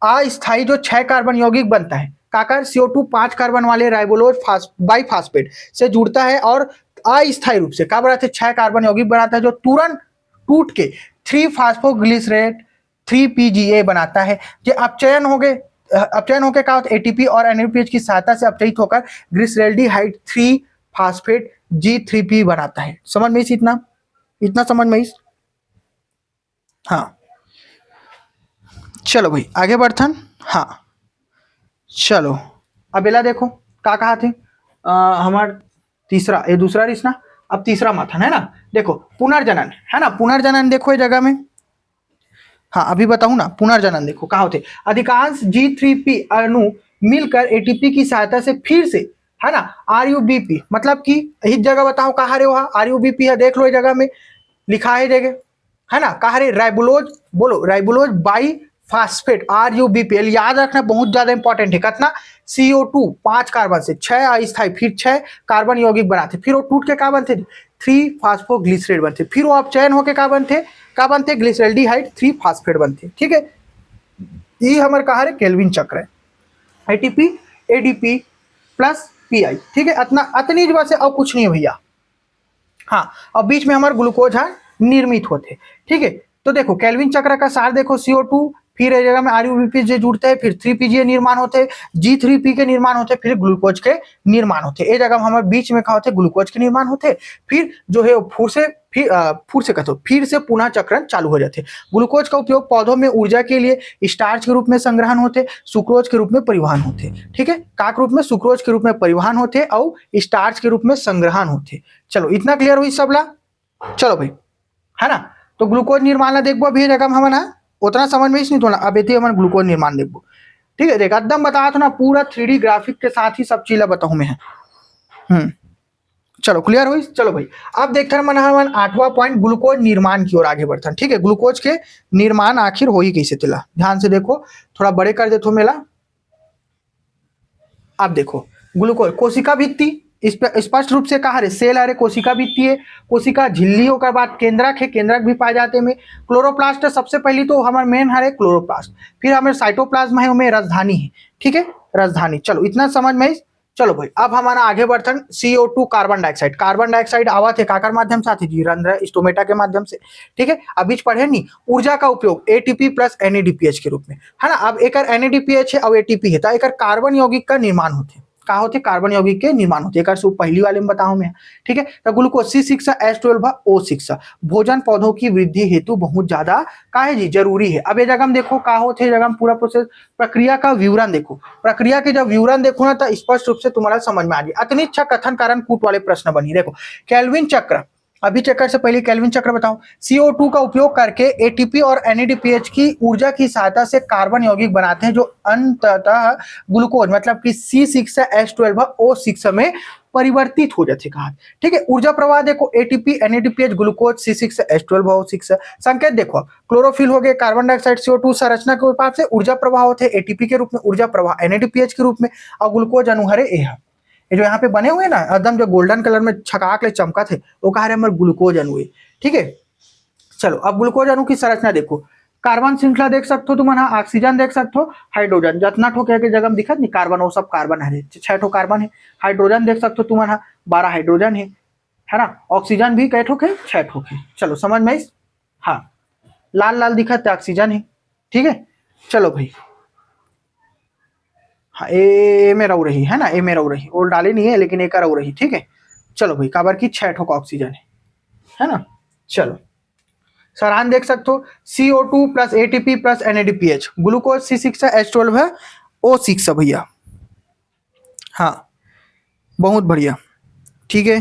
अस्थायी जो 6 कार्बन यौगिक बनता है काकर CO2 5 कार्बन वाले राइबोलोज बाइफास्फेट से जुड़ता है और अस्थायी रूप से क्या बनाते हैं 6 कार्बन यौगिक बनाता है जो तुरंत टूट के 3 फास्फोग्लिसरेट 3PGA बनाता है। ये अपचयन हो गए, अपचयन होकर क्या होता है ATP और NADPH की सहायता से अपचयित होकर ग्लिसरेल्डिहाइड 3 फास्फेट G3P बनाता है। समझ में इतना, इतना समझ में। हाँ चलो भाई आगे बढ़थन। हाँ चलो अब एला देखो का कहा थे हमार तीसरा, ये दूसरा रिश्ना, अब तीसरा माथन है ना। देखो पुनर्जनन है ना, पुनर्जनन देखो ये जगह में, हाँ अभी बताऊं ना, पुनर्जनन देखो कहा होते अधिकांश G3P अणु मिलकर ATP की सहायता से फिर से है ना RUBP, मतलब कि इस जगह बताओ कहा रे वहा RUBP है, देख लो इस जगह में लिखा है जगह है ना, कहा रे राइबोलोज, बोलो राइबोलोज बाई फास्फेट RUBP, याद रखना बहुत ज्यादा इंपॉर्टेंट है। कितना CO2 5 कार्बन से 6 अस्थायी फिर 6 कार्बन यौगिक बनाते, फिर वो टूट के क्या बनते 3 फास्फोग्लिसरेट बनते, फिर वो अपचयन होके क्या बनते ग्लिसरेल्डिहाइड 3 फास्फेट बनते, ठीक है। ये हमारे कहा रे केल्विन चक्र है, ATP ADP प्लस PI, ठीक है। अतनी वजह से और कुछ नहीं भैया। हाँ अब बीच में हमारे ग्लूकोज है निर्मित होते, ठीक है। तो देखो केल्विन चक्र का सार देखो CO2 फिर ए जगह में RUBP जे जुड़ते हैं, फिर 3PGA निर्माण होते, G3P के निर्माण होते, फिर ग्लूकोज के निर्माण होते। ए जगह हमारे बीच में क्या होते, ग्लूकोज के निर्माण होते, फिर जो है फिर से पुनः चक्रण चालू हो जाते। ग्लूकोज का उपयोग पौधों में ऊर्जा के लिए स्टार्च के रूप में संग्रहण होते, सुक्रोज के रूप में परिवहन होते। ठीक है, का के रूप में, सुक्रोज के रूप में परिवहन होते और स्टार्च के रूप में संग्रहण होते। चलो इतना क्लियर हुई सबला। चलो भाई, है ना। तो ग्लूकोज निर्माण देखो अभी जगह हम ना उतना समझ में नहीं थोड़ा, अब ये हम ग्लूकोज निर्माण देखो। ठीक है, देख एकदम बता तो ना पूरा 3D ग्राफिक के साथ ही सब चीजें बताऊं मैं। चलो क्लियर हुई। चलो भाई, अब देखते हैं मन 8वां पॉइंट, ग्लूकोज निर्माण की ओर आगे बढ़ते हैं। ठीक है, ग्लूकोज के निर्माण आखिर हो ही कैसे तिला, ध्यान से देखो, थोड़ा बड़े कर देते हो मेला। अब देखो, ग्लूकोज कोशिका भित्ति इस पर स्पष्ट रूप से कहा रे सेल है, कोशिका भित्ति है, कोशिका झिल्ली होकर बाद केंद्रक है, केंद्रक भी पाए जाते हैं। क्लोरोप्लास्ट है, सबसे पहली तो हमारे मेन है क्लोरोप्लास्ट, फिर हमें साइटोप्लाज्म है, हमें राजधानी है। ठीक है, राजधानी। चलो इतना समझ में। चलो भाई, अब हमारा आगे बढ़ते CO2 carbon dioxide. Carbon dioxide आवत है काकर माध्यम से आती जी, रंध्र स्टोमेटा के माध्यम से। ठीक है, अब बीच पढ़े नहीं, ऊर्जा का उपयोग ATP प्लस NADPH के रूप में, है ना। अब एक NADPH है और ATP है, तो एक कार्बन यौगिक का निर्माण होते, का होते कार्बन यौगिक के निर्माण होते। एक पहली वाले में बताऊं मैं। ठीक है, तो ग्लूकोज C6H12O6 भोजन पौधों की वृद्धि हेतु बहुत ज्यादा का है जी, जरूरी है। अब ये जगह हम देखो का होते, जगह हम पूरा प्रोसेस प्रक्रिया का विवरण देखो, प्रक्रिया के जब विवरण देखो ना तो स्पष्ट रूप से तुम्हारा समझ में आ जाए। अतनी अच्छा कथन कारण कूट वाले प्रश्न बनी। देखो केल्विन चक्र, अभी चक्कर से पहले केल्विन चक्र बताओ। CO2 का उपयोग करके ATP और NADPH की ऊर्जा की सहायता से कार्बन यौगिक बनाते हैं, जो अंततः ग्लूकोज मतलब कि C6H12O6 में परिवर्तित हो जाते कहा। ठीक है, ऊर्जा प्रवाह देखो, ATP NADPH ग्लूकोज C6H12O6। संकेत देखो, क्लोरोफिल हो गए, कार्बन डाइऑक्साइड CO2 संरचना के उत्पाद से ऊर्जा प्रवाह होते हैं ATP के रूप में, ऊर्जा प्रवाह NADPH के रूप में, और ग्लूकोज अणुहरे ये जो यहाँ पे बने हुए ना एकदम जो गोल्डन कलर में छकाक ले चमका थे, वो कहा रहे हमारे ग्लूकोज अणु है। ठीक है, चलो अब ग्लूकोज अणु की संरचना देखो, कार्बन श्रृंखला देख सकते हो तुम, ऑक्सीजन देख सकते हो, हाइड्रोजन जतना ठो के जगह में दिखत नहीं कार्बन, वो सब कार्बन है, 6 ठो कार्बन है। हाइड्रोजन देख सकते हो तुम, 12 हाइड्रोजन है ना। ऑक्सीजन भी कै ठो के, 6 ठो के। चलो समझ में। हाँ, लाल लाल दिखत ऑक्सीजन है। ठीक है, चलो भाई, हाँ ए में रह रही है ना, ए में रह रही, और डाली नहीं है लेकिन एक रह रही। ठीक है, चलो भाई, काबर की 6 ठो का ऑक्सीजन है ना। चलो सराहन देख सकते हो, CO2 plus ATP plus NADPH, glucose C6H12O6 भैया। हाँ बहुत बढ़िया। ठीक है,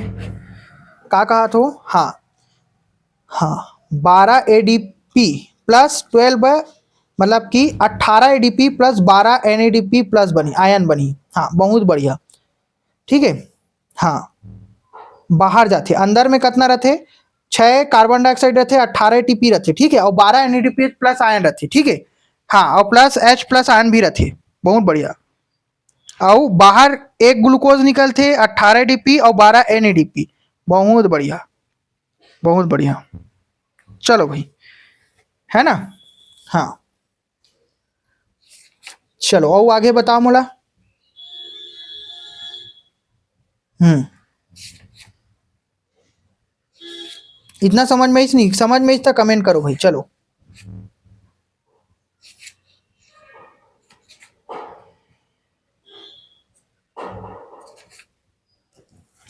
का कहा तो, हाँ हाँ 12 ADP प्लस 12 मतलब कि 18 ADP प्लस 12 NADP प्लस बनी, आयन बनी। हाँ बहुत बढ़िया। ठीक है, हाँ बाहर जाते, अंदर में कितना रहते, 6 कार्बन डाइऑक्साइड रहते, 18 ATP रहते। ठीक है, और 12 NADPH प्लस आयन रहते। ठीक है, हाँ और प्लस H प्लस आयन भी रहते। बहुत बढ़िया। और बाहर एक ग्लूकोज निकलते, 18 ADP और 12 NADP। बहुत बढ़िया, बहुत बढ़िया। चलो भाई, है ना। हाँ चलो और आगे बताओ मोला। इतना समझ में नहीं समझ में तो कमेंट करो भाई। चलो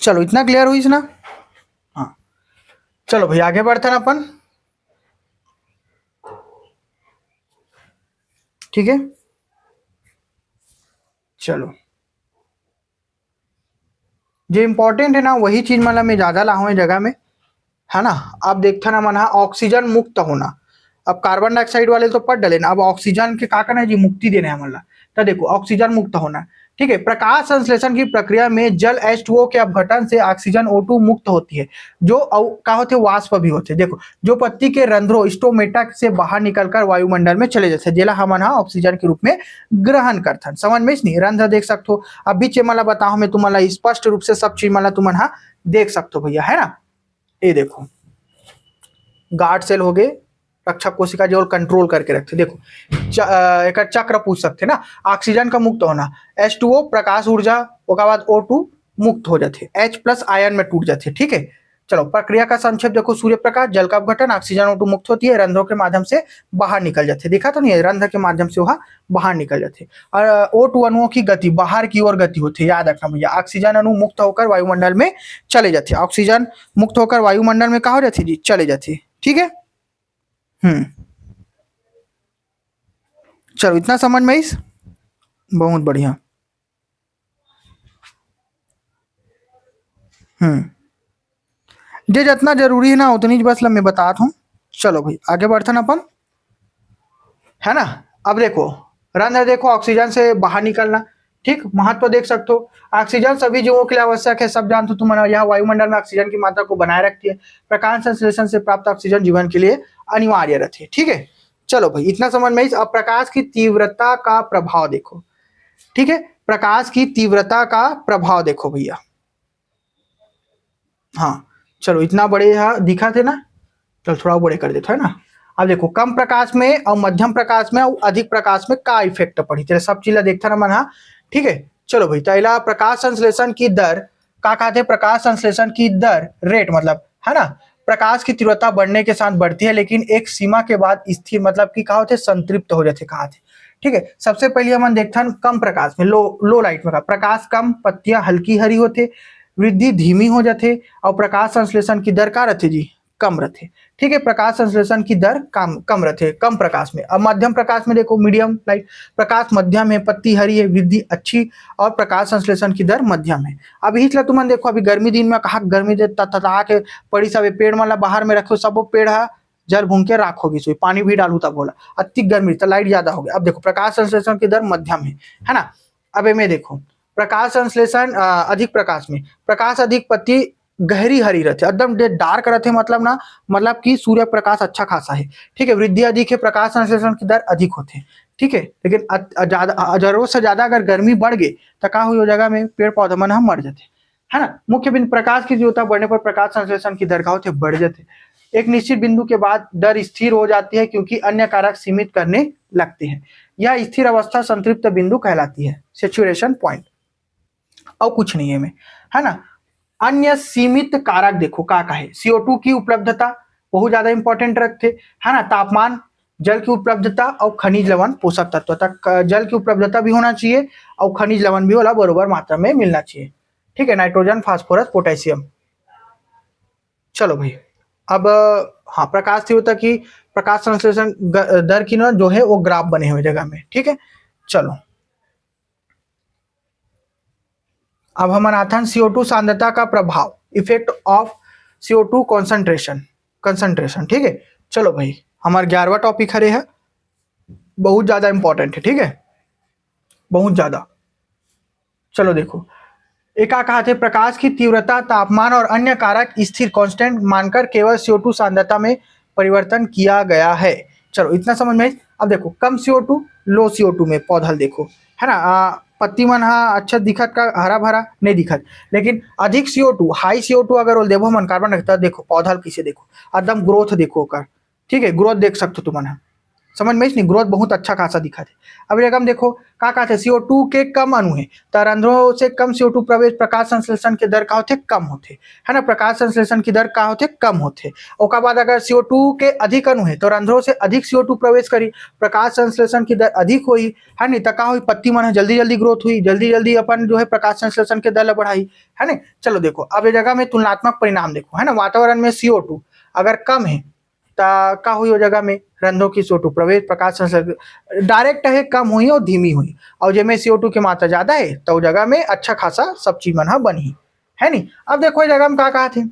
चलो इतना क्लियर हुई ना। हाँ चलो भाई, आगे बढ़ते हैं अपन। ठीक है, चलो जो इम्पोर्टेंट है ना वही चीज मतलब मैं ज्यादा ला हूँ जगह में, है ना। अब देखते ना मन ऑक्सीजन मुक्त होना। अब कार्बन डाइऑक्साइड वाले तो पढ़ डले ना, अब ऑक्सीजन के का करना है जी, मुक्ति देना है मतलब। तो देखो ऑक्सीजन मुक्त होना। ठीक है, प्रकाश संश्लेषण की प्रक्रिया में जल H2O के अपघटन से ऑक्सीजन O2 मुक्त होती है, जो का होते वाष्प भी होते। देखो जो पत्ती के रंध्रों स्टोमेटा से बाहर निकलकर वायुमंडल में चले जाते, जेला हम ऑक्सीजन के रूप में ग्रहण करते। समझ में नहीं, रंध्र देख सकते हो। अब बीच मला बताओ मैं तुम्हारा स्पष्ट रूप से सब चीज मला तुम देख सकते हो भैया, है ना। ये देखो गार्ड सेल हो गए, रक्षक कोशिका जो कंट्रोल करके रखते। देखो एक चक्र पूछ सकते ना, ऑक्सीजन का मुक्त होना, H2O प्रकाश ऊर्जा, उसके बाद O2 मुक्त हो जाते, H प्लस आयन में टूट जाते। ठीक है, चलो प्रक्रिया का संक्षेप देखो, सूर्य प्रकाश, जल का अपघटन, ऑक्सीजन O2 मुक्त होती है, रंध्रों के माध्यम से बाहर निकल जाते, देखा तो नहीं है, रंध्र के माध्यम से वह बाहर निकल जाते। और O2 अणुओं की गति बाहर की ओर गति होती है, याद रखना भैया। ऑक्सीजन अणु मुक्त होकर वायुमंडल में चले जाते, ऑक्सीजन मुक्त होकर वायुमंडल में कहा हो जाती जी, चले जाते, ठीक है। चलो इतना समझ में इस, बहुत बढ़िया। जे जितना जरूरी है ना उतनी बस मैं बताता हूँ। चलो भाई आगे बढ़ते अपन, है ना। अब देखो रंध्र देखो, ऑक्सीजन से बाहर निकलना, ठीक, महत्व देख सकते हो। ऑक्सीजन सभी जीवों के लिए आवश्यक है, सब जानते हो तुम, यह वायुमंडल में ऑक्सीजन की मात्रा को बनाए रखती है। प्रकाश संश्लेषण से प्राप्त ऑक्सीजन जीवन के लिए अनिवार्य रहती है, ठीक है। चलो भाई इतना समझ में। अब प्रकाश की तीव्रता का प्रभाव देखो, ठीक है, प्रकाश की तीव्रता का प्रभाव देखो भैया। हाँ चलो इतना बड़े यहाँ दिखा थे ना, चलो थोड़ा बड़े कर देते है ना। अब देखो कम प्रकाश में और मध्यम प्रकाश में और अधिक प्रकाश में का इफेक्ट पड़ी, तेरे सब चीज देखता ना मन, ठीक है। चलो भाई पहला प्रकाश संश्लेषण की दर का कहते हैं, प्रकाश संश्लेषण की दर रेट मतलब, है ना, प्रकाश की तीव्रता बढ़ने के साथ बढ़ती है, लेकिन एक सीमा के बाद स्थिर मतलब कि कहा होते संतृप्त हो जाते, कहा थे, ठीक है। सबसे पहले हम देखते कम प्रकाश में, लो लाइट में प्रकाश कम, पत्तियां हल्की हरी होते, वृद्धि धीमी हो जाते, और प्रकाश संश्लेषण की दर का रहते जी, कम रहते, ठीक है। प्रकाश संश्लेषण की दर कम रहते कम प्रकाश में। अब मध्यम प्रकाश में देखो, मीडियम लाइट, प्रकाश मध्यम है, पत्ती हरी है, वृद्धि अच्छी, और प्रकाश संश्लेषण की दर मध्यम है। अब इसलिए तुम देखो अभी गर्मी दिन में कहा गर्मी दे तता के पड़ी सब पेड़ मतलब बाहर में रखो, सब पेड़ है जल भून के राखोगी, सोई पानी भी डालू तब बोला, अति गर्मी तो लाइट ज्यादा हो गया। अब देखो प्रकाश संश्लेषण की दर मध्यम है ना। अब में देखो प्रकाश संश्लेषण अधिक प्रकाश में, प्रकाश अधिक, पत्ती गहरी हरी रहते, एकदम डार्क रहते, मतलब ना, मतलब कि सूर्य प्रकाश अच्छा खासा है, ठीक है। वृद्धि अधिक है, प्रकाश संश्लेषण की दर अधिक होते हैं, ठीक है। लेकिन ज्यादा जरूरत से ज्यादा अगर गर्मी बढ़ गई तो क्या हुई जगह में पेड़ पौधे मन हम मर जाते, है ना। मुख्य बिंदु प्रकाश की तीव्रता बढ़ने पर प्रकाश संश्लेषण की दर का होते बढ़ जाते, एक निश्चित बिंदु के बाद दर स्थिर हो जाती है, क्योंकि अन्य कारक सीमित करने लगते हैं। यह स्थिर अवस्था संतृप्त बिंदु कहलाती है, सेचुरेशन पॉइंट, और कुछ नहीं है में, है ना। अन्य सीमित कारक देखो का है, CO2 की उपलब्धता बहुत ज्यादा इंपॉर्टेंट रखते, है ना। तापमान, जल की उपलब्धता और खनिज लवण पोषक तत्व तक, जल की उपलब्धता भी होना चाहिए और खनिज लवण भी वाला बराबर मात्रा में मिलना चाहिए, ठीक है। Nitrogen, phosphorus, potassium. चलो भाई अब हाँ, प्रकाश तीव्रता की, प्रकाश संश्लेषण दर की ना जो है वो ग्राफ बने हुए जगह में, ठीक है। चलो अब हम आते हैं CO2 सांद्रता का प्रभाव, इफेक्ट ऑफ CO2 कंसंट्रेशन, ठीक है। चलो भाई हमारा 11वां टॉपिक हरे है, बहुत ज्यादा इंपॉर्टेंट है, ठीक है, बहुत ज्यादा। चलो देखो एक कहा थे, प्रकाश की तीव्रता, तापमान और अन्य कारक स्थिर कांस्टेंट मानकर केवल CO2 सांद्रता में परिवर्तन किया गया है। चलो इतना समझ में। अब देखो कम CO2, लो CO2 में पौधा देखो, है ना, पत्ती मन हाँ अच्छा दिखत का, हरा भरा नहीं दिखत, लेकिन अधिक CO2, हाई CO2 अगर वो देवो मन कार्बन रखता, देखो पौधा किसे देखो एकदम ग्रोथ देखो कर, ठीक है, ग्रोथ देख सकते हो तुम, समझ में नहीं, ग्रोथ बहुत अच्छा खासा दिखा थे। अब एक हम देखो का कहते CO2 के कम अणु है, तो रंध्रों से कम CO2 प्रवेश, प्रकाश संश्लेषण के दर का होते कम होते, है ना, प्रकाश संश्लेषण की दर का होते कम होते। और बाद अगर CO2 के अधिक अणु है तो रंध्रों से अधिक CO2 प्रवेश करी, प्रकाश संश्लेषण की दर अधिक हुई, है नहीं, तो का हुई पत्ती मन जल्दी जल्दी ग्रोथ हुई, जल्दी जल्दी अपन जो है प्रकाश संश्लेषण के दर बढ़ाई, है ना। चलो देखो अब ये जगह में तुलनात्मक परिणाम देखो, है ना, वातावरण में CO2 अगर कम है का हुई वो जगह में रंध्रों की CO2 प्रवेश, प्रकाश संश्लेषण डायरेक्ट है कम हुई और धीमी हुई, और जब में CO2 की मात्रा ज्यादा है तो जगह में अच्छा खासा सब चीज मन बनी, है नहीं। अब देखो जगह में कहा थे,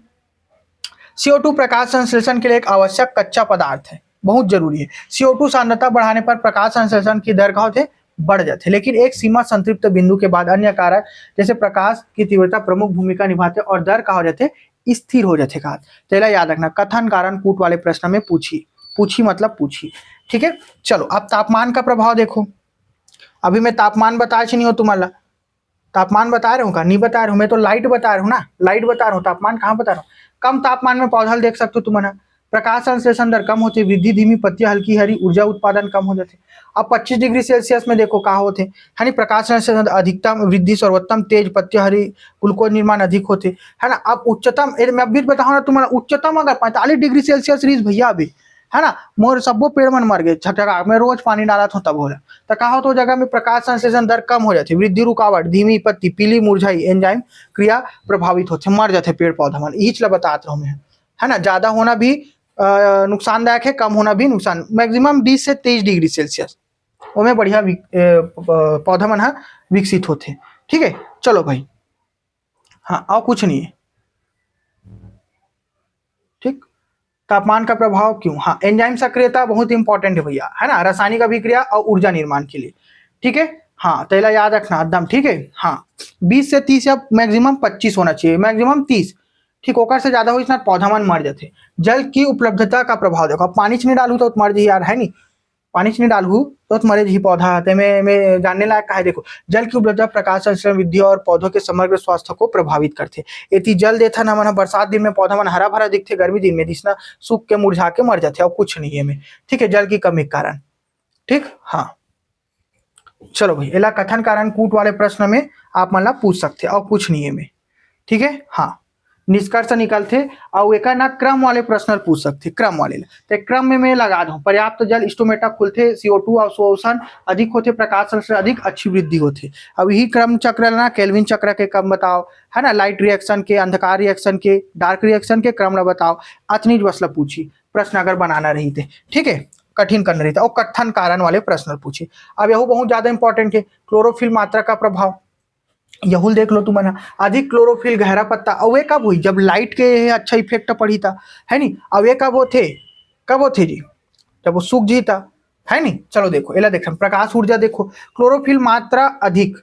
CO2 प्रकाश संश्लेषण के लिए एक आवश्यक कच्चा पदार्थ है, बहुत जरूरी है। CO2 सांद्रता बढ़ाने पर प्रकाश संश्लेषण की दर का होते बढ़ जाते, लेकिन एक सीमा संतृप्त बिंदु के बाद अन्य कारक जैसे प्रकाश की तीव्रता प्रमुख भूमिका निभाते और दर का हो जाते स्थिर हो जाते। कहा तेरा याद रखना, कथन कारण कूट वाले प्रश्न में पूछी मतलब पूछी, ठीक है। चलो अब तापमान का प्रभाव देखो, अभी मैं तापमान बता नहीं हो तुम्हारा, तापमान बता रहा हूँ का नहीं बता रहा हूँ, मैं तो लाइट बता रहा हूँ ना, लाइट बता रहा हूँ, तापमान कहाँ बता रहा हूँ। कम तापमान में पौधा देख सकते हो तुम, प्रकाश संश्लेषण दर कम होती, वृद्धि धीमी, पत्तियां हल्की हरी, ऊर्जा उत्पादन कम हो जाते। अब 25 डिग्री सेल्सियस में देखो कहा होते है नी, प्रकाश संश्लेषण अधिकतम वृद्धि, सर्वोत्तम तेज, पत्तियां हरी, ग्लूकोज निर्माण अधिक होते है ना। अब उच्चतम, मैं अभी बताऊँ ना तुम्हारा, उच्चतम अगर 45 डिग्री सेल्सियस रीज भैया अभी, है ना, मोर सबो पेड़ मन मर गए छटका, मैं रोज पानी डाला था तब हो रहा। तो कहा हो तो जगह में प्रकाश संश्लेषण दर कम हो जाती, वृद्धि रुकावट, धीमी पत्ती, पीली मुरझाई, एंजाइम क्रिया प्रभावित होते, मर जाते पेड़ पौधा मन। यही चला बताता हूँ मैं, है ना। ज्यादा होना भी नुकसानदायक है, कम होना भी नुकसान, मैक्सिमम 20 से 23 डिग्री सेल्सियस में बढ़िया पौधा मन विकसित होते। ठीक है, चलो भाई, हाँ और कुछ नहीं है। ठीक, तापमान का प्रभाव क्यों, हाँ एंजाइम सक्रियता बहुत इंपॉर्टेंट है भैया, है ना, रासायनिक अभिक्रिया और ऊर्जा निर्माण के लिए। ठीक है, हाँ तो याद रखना एकदम। ठीक है, हाँ 20 से 30 या मैक्सिमम 25 होना चाहिए, मैक्सिमम 30। ठीक, ओकर से ज्यादा हो इतना पौधा मन मर जाते। जल की उपलब्धता का प्रभाव देखो, पानी नहीं डालू तो मर जी यार, है नहीं, पानी नहीं डालू तो मरे जी पौधा आते में जानने लायक का है। देखो, जल की उपलब्धता प्रकाश संश्लेषण वृद्धि और पौधों के समग्र स्वास्थ्य को प्रभावित करते। यदि जल देता ना मन बरसात दिन में पौधा मन हरा भरा दिखते, गर्मी दिन में दिसना सूख के मुरझा के मर जाते, और कुछ नहीं है में। ठीक है, जल की कमी के कारण। ठीक, हाँ चलो भाई, एला कथन कारण कूट वाले प्रश्न में आप मतलब पूछ सकते, और कुछ नहीं है में। ठीक है, हाँ निष्कर्ष निकलते और एक ना क्रम वाले प्रश्न पूछ सकते, क्रम वाले तो क्रम में मैं लगा दूं, पर्याप्त जल स्टोमेटा खुलते, CO2 अवशोषण अधिक होते, प्रकाश संश्लेषण अधिक, अच्छी वृद्धि होती। अब यही क्रम चक्र ना केल्विन चक्र के क्रम बताओ, है ना, लाइट रिएक्शन के, अंधकार रिएक्शन के, डार्क रिएक्शन के क्रम बताओ, अतनी बसला पूछी प्रश्न अगर बनाना रही थे। ठीक है, कठिन करना रही था, और कथन कारण वाले प्रश्न पूछे। अब यह बहुत ज्यादा इंपॉर्टेंट है, क्लोरोफिल मात्रा का प्रभाव यहुल देख लो तुम ना, अधिक क्लोरोफिल गहरा पत्ता, और वे कब हुई जब लाइट के अच्छा इफेक्ट पड़ी था, है नी। अब वे कब होते जी, जब वो सूख जी था, है नी। चलो देखो एला देख, प्रकाश ऊर्जा देखो, क्लोरोफिल मात्रा अधिक,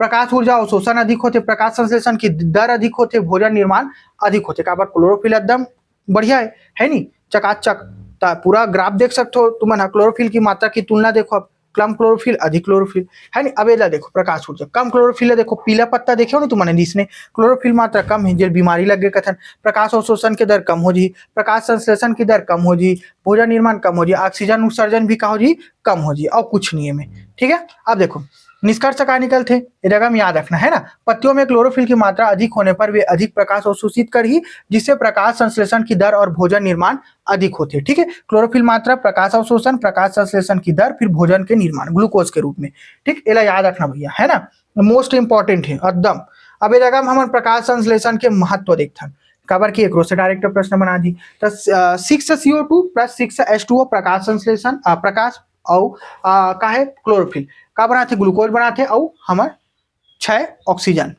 प्रकाश ऊर्जा अवशोषण अधिक होते, प्रकाश संश्लेषण की दर अधिक होते, भोजन निर्माण अधिक होते। का क्लोरोफिल एकदम बढ़िया है नी, चकाचक। पूरा ग्राफ देख सकते हो तुम ना, क्लोरोफिल की मात्रा की तुलना देखो, अब कम क्लोरोफिल अधिक क्लोरोफिल, है नहीं। अब ये देखो प्रकाश ऊर्जा कम क्लोरोफिल है, देखो पीला पत्ता देखो ना तुमने, जिसने क्लोरोफिल मात्रा कम है, जो बीमारी लग गए कथन, प्रकाश अवशोषण की दर कम हो जी, प्रकाश संश्लेषण की दर कम हो जी, भोजन निर्माण कम हो जी, ऑक्सीजन उत्सर्जन भी कहो जी कम हो जी, और कुछ नहीं है में। ठीक है, अब देखो निष्कर्ष का निकलते, ये जगह में याद रखना है ना, पत्तियों में क्लोरोफिल की मात्रा अधिक होने पर वे अधिक प्रकाश अवशोषित कर ही, जिससे प्रकाश संश्लेषण की दर और भोजन निर्माण अधिक होते। ठीक है, क्लोरोफिल मात्रा, प्रकाश अवशोषण, प्रकाश संश्लेषण की दर, फिर भोजन के निर्माण ग्लूकोज के रूप में। ठीक, एला याद रखना भैया, है ना, मोस्ट इंपॉर्टेंट है एकदम। अब ये जगह में हम प्रकाश संश्लेषण के महत्व देखते हैं, कवर की एक से डायरेक्ट प्रश्न बना दी, तो 6 CO2 प्लस 6 H2O प्रकाश संश्लेषण, प्रकाश और का है क्लोरोफिल का बनाते, ग्लूकोज बनाते, और हमारे 6 ऑक्सीजन।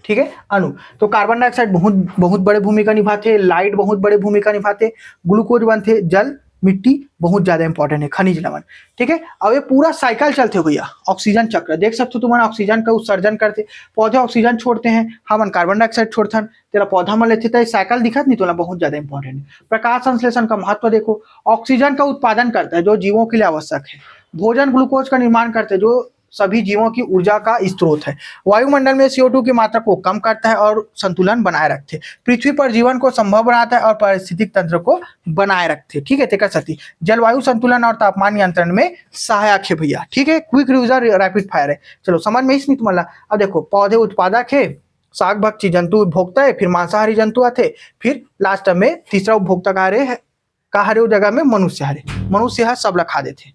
ठीक है, अणु, तो कार्बन डाइऑक्साइड बहुत बहुत बड़े भूमिका निभाते, लाइट बहुत बड़े भूमिका निभाते, ग्लूकोज बनते, जल मिट्टी बहुत ज्यादा इंपॉर्टेंट है, खनिज लवण। ठीक है, अब ये पूरा साइकिल चलते हो भैया, ऑक्सीजन चक्र देख सकते हो तुम्हारा, ऑक्सीजन का उत्सर्जन करते, पौधे ऑक्सीजन छोड़ते हैं, हम कार्बन डाइऑक्साइड छोड़ते हैं, तेरा पौधा में लेते थे, साइकिल दिखत नहीं तो बहुत ज्यादा इंपॉर्टेंट है। प्रकाश संश्लेषण का महत्व देखो, ऑक्सीजन का उत्पादन करता है जो जीवों के लिए आवश्यक है, भोजन ग्लूकोज का निर्माण करते हैं जो सभी जीवों की ऊर्जा का स्रोत है, वायुमंडल में CO2 की मात्रा को कम करता है और संतुलन बनाए रखते, पृथ्वी पर जीवन को संभव बनाता है और पारिस्थितिक तंत्र को बनाए रखते। ठीक है, तेकर सती जलवायु संतुलन और तापमान नियंत्रण में सहायक है भैया। ठीक है, क्विक रिविजन रैपिड फायर है, चलो समझ में इसमें तुम्हारा। अब देखो पौधे उत्पादक है, शाक भक्षी जंतु उपभोक्ता है, फिर मांसाहारी जंतु आते, फिर लास्ट में तीसरा उपभोक्ता का हरे जगह में मनुष्य है, सब रखा देते।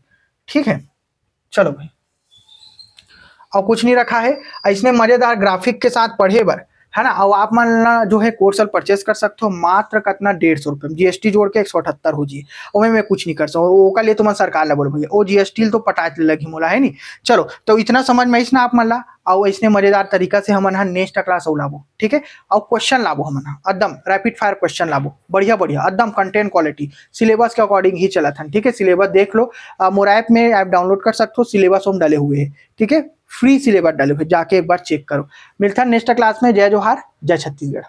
ठीक है, चलो भाई, और कुछ नहीं रखा है, इसमें मजेदार ग्राफिक के साथ पढ़े बर, है ना। और आप मान जो है कोर्स परचेस कर सकते हो मात्र कितना 150 रुपये, GST जोड़ के 178 हो जी, और मैं कुछ नहीं कर सकता, वो का लिए तो मैं सरकार ला बोल भैया, वो GST तो पटाच लगी मोला, है नहीं। चलो तो इतना समझ में इसना आप मन ला, और इसने मजेदार तरीका से हम नेक्स्ट क्लास लाबो। ठीक है, और क्वेश्चन लाबो हम एकदम रैपिड फायर क्वेश्चन लाबो, बढ़िया बढ़िया एकदम कंटेंट क्वालिटी, सिलेबस के अकॉर्डिंग ही चला था। ठीक है, सिलेबस देख लो, मोर ऐप में ऐप डाउनलोड कर सकते हो, सिलेबस हम डाले हुए हैं। ठीक है, फ्री सिलेबस डाले हुए, जाके एक बार चेक करो। मिलता है नेक्स्ट क्लास में, जय जोहार, जय छत्तीसगढ़।